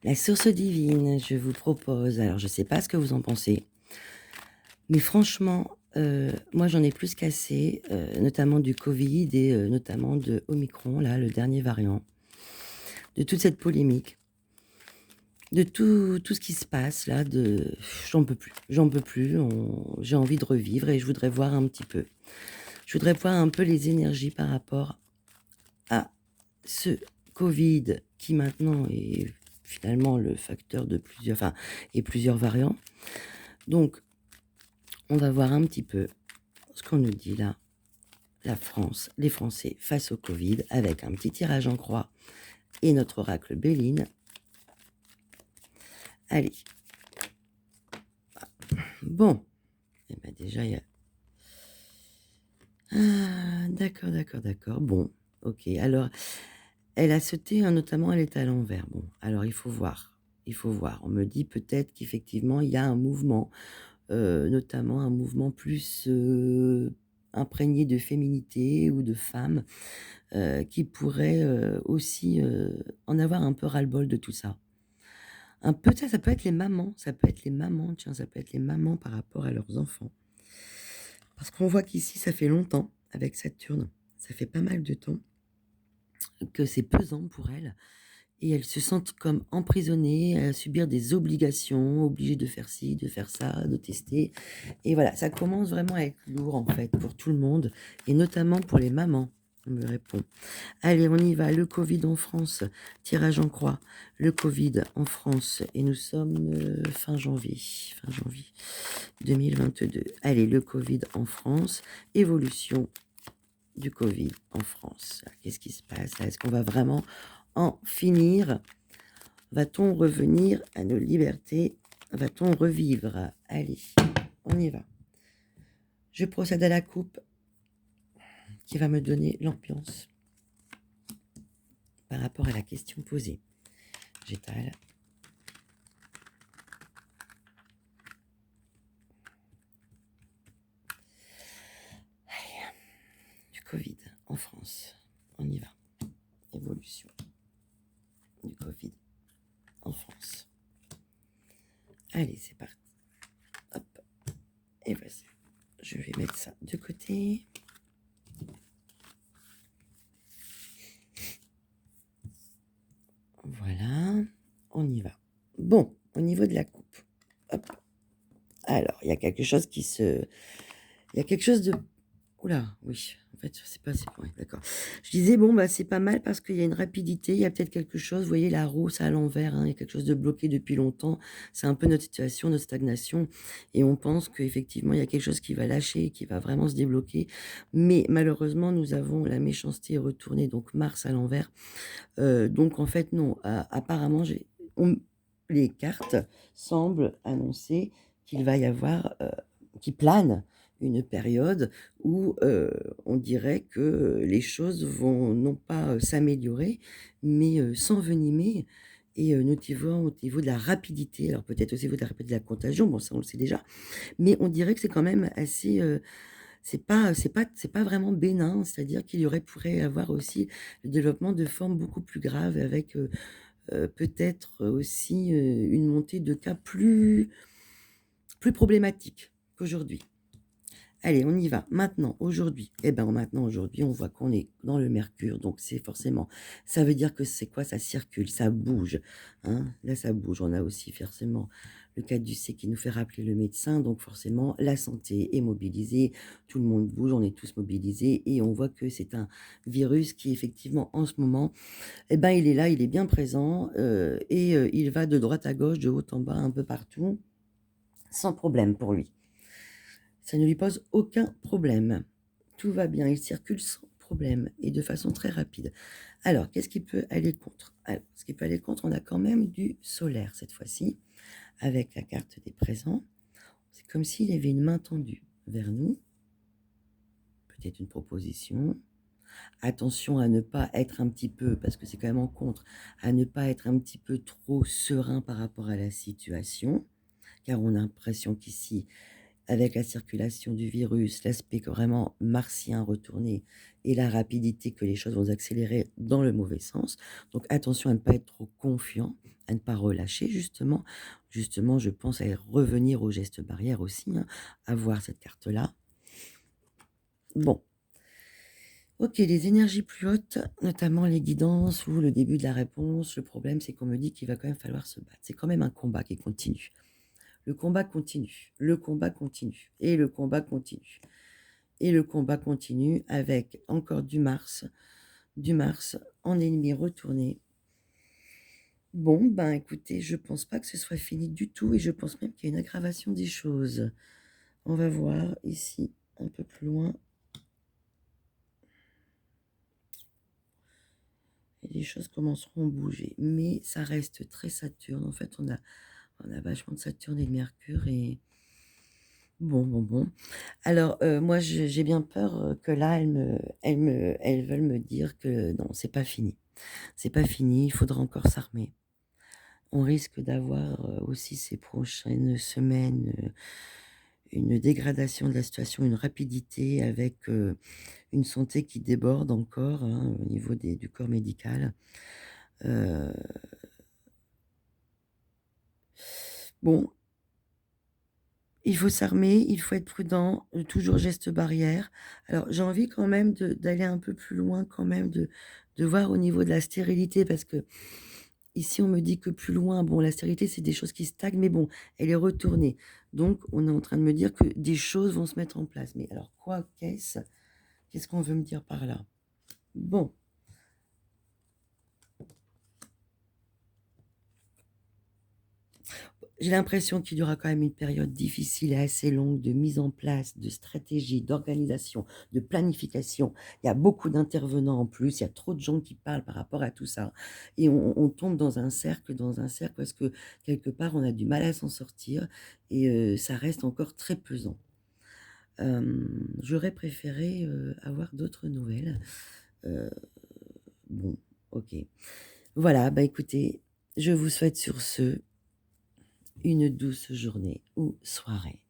La source divine, je vous propose, alors je sais pas ce que vous en pensez, mais franchement, moi j'en ai plus qu'assez, notamment du Covid et notamment de Omicron, là, le dernier variant, de toute cette polémique, de tout ce qui se passe là, j'en peux plus, j'ai envie de revivre et je voudrais voir un petit peu. Je voudrais voir un peu les énergies par rapport à ce Covid qui maintenant est finalement le facteur de plusieurs variants. Donc on va voir un petit peu ce qu'on nous dit là, la France, les Français face au Covid, avec un petit tirage en croix et notre oracle Béline. Allez, bon, eh ben déjà, il y a... Ah, d'accord, d'accord, d'accord. Bon, ok. Alors, elle a sauté, hein, notamment, elle est à l'envers. Bon, alors il faut voir. Il faut voir. On me dit peut-être qu'effectivement, il y a un mouvement, notamment un mouvement plus imprégné de féminité ou de femme, qui pourrait aussi en avoir un peu ras-le-bol de tout ça. Un peu, ça peut être les mamans, ça peut être les mamans, tiens, ça peut être les mamans par rapport à leurs enfants. Parce qu'on voit qu'ici, ça fait longtemps, avec Saturne, ça fait pas mal de temps que c'est pesant pour elles. Et elles se sentent comme emprisonnées, à subir des obligations, obligées de faire ci, de faire ça, de tester. Et voilà, ça commence vraiment à être lourd en fait pour tout le monde, et notamment pour les mamans, on me répond. Allez, on y va. Le Covid en France, tirage en croix. Le Covid en France, et nous sommes fin janvier 2022. Allez, le Covid en France, évolution du Covid en France. Qu'est-ce qui se passe là? Est-ce qu'on va vraiment en finir? Va-t-on revenir à nos libertés? Va-t-on revivre? Allez, on y va. Je procède à la coupe qui va me donner l'ambiance par rapport à la question posée. J'étale. Allez, du Covid en France. On y va. Évolution du Covid en France. Allez, c'est parti. Hop. Et voici. Je vais mettre ça de côté. Voilà. On y va. Bon, au niveau de la coupe. Hop. Alors, il y a quelque chose qui se... Il y a quelque chose de... Oula, oui. En fait, c'est pas... Ouais, d'accord. Je disais, bon, bah, c'est pas mal parce qu'il y a une rapidité. Il y a peut-être quelque chose. Vous voyez, la roue, c'est à l'envers. Hein, il y a quelque chose de bloqué depuis longtemps. C'est un peu notre situation, notre stagnation. Et on pense qu'effectivement, il y a quelque chose qui va lâcher, qui va vraiment se débloquer. Mais malheureusement, nous avons la méchanceté retournée, donc Mars à l'envers. Donc, en fait, non. Apparemment, les cartes semblent annoncer qu'il va y avoir, qui plane une période où on dirait que les choses vont non pas s'améliorer, mais s'envenimer. Et notamment au niveau de la rapidité, alors peut-être aussi au niveau de la rapidité de la contagion, bon ça on le sait déjà, mais on dirait que c'est quand même assez, c'est pas vraiment bénin, c'est-à-dire qu'il y aurait pourrait avoir aussi le développement de formes beaucoup plus graves avec peut-être aussi une montée de cas plus problématique qu'aujourd'hui. Allez, on y va. Maintenant, aujourd'hui, maintenant, aujourd'hui, on voit qu'on est dans le Mercure, donc c'est forcément, ça veut dire que c'est quoi? Ça circule, ça bouge, hein. Là, ça bouge. On a aussi forcément le caducée qui nous fait rappeler le médecin, donc forcément, la santé est mobilisée, tout le monde bouge, on est tous mobilisés, et on voit que c'est un virus qui, effectivement, en ce moment, il est là, il est bien présent, et il va de droite à gauche, de haut en bas, un peu partout, sans problème pour lui. Ça ne lui pose aucun problème. Tout va bien, il circule sans problème et de façon très rapide. Alors, qu'est-ce qui peut aller contre? Alors, ce qui peut aller contre, on a quand même du solaire cette fois-ci, avec la carte des présents. C'est comme s'il y avait une main tendue vers nous, peut-être une proposition. Attention à ne pas être un petit peu, parce que c'est quand même en contre, à ne pas être un petit peu trop serein par rapport à la situation, car on a l'impression qu'ici, avec la circulation du virus, l'aspect vraiment martien retourné et la rapidité que les choses vont accélérer dans le mauvais sens. Donc attention à ne pas être trop confiant, à ne pas relâcher justement. Justement, je pense à revenir aux gestes barrières aussi, hein, à voir cette carte-là. Bon, ok, les énergies plus hautes, notamment les guidances ou le début de la réponse, le problème c'est qu'on me dit qu'il va quand même falloir se battre. C'est quand même un combat qui continue. Le combat continue, le combat continue, et le combat continue. Et le combat continue avec encore du Mars en ennemi retourné. Bon, ben écoutez, je pense pas que ce soit fini du tout, et je pense même qu'il y a une aggravation des choses. On va voir ici, un peu plus loin. Et les choses commenceront à bouger, mais ça reste très Saturne. En fait, on a vachement de Saturne et de Mercure, et bon. Alors, moi, j'ai bien peur que là, elles veulent me dire que non, c'est pas fini. C'est pas fini, il faudra encore s'armer. On risque d'avoir aussi ces prochaines semaines une dégradation de la situation, une rapidité avec une santé qui déborde encore, hein, au niveau du corps médical. Euh, bon, il faut s'armer, il faut être prudent, toujours geste barrière. Alors, j'ai envie quand même d'aller un peu plus loin, quand même, de voir au niveau de la stérilité, parce que ici, on me dit que plus loin, bon, la stérilité, c'est des choses qui stagnent, mais bon, elle est retournée. Donc, on est en train de me dire que des choses vont se mettre en place. Mais alors, quoi, qu'est-ce qu'on veut me dire par là? Bon. J'ai l'impression qu'il y aura quand même une période difficile et assez longue de mise en place, de stratégie, d'organisation, de planification. Il y a beaucoup d'intervenants en plus, il y a trop de gens qui parlent par rapport à tout ça. Et on tombe dans un cercle, parce que quelque part, on a du mal à s'en sortir, et ça reste encore très pesant. J'aurais préféré avoir d'autres nouvelles. Euh, bon, ok. Voilà, bah écoutez, je vous souhaite sur ce une douce journée ou soirée.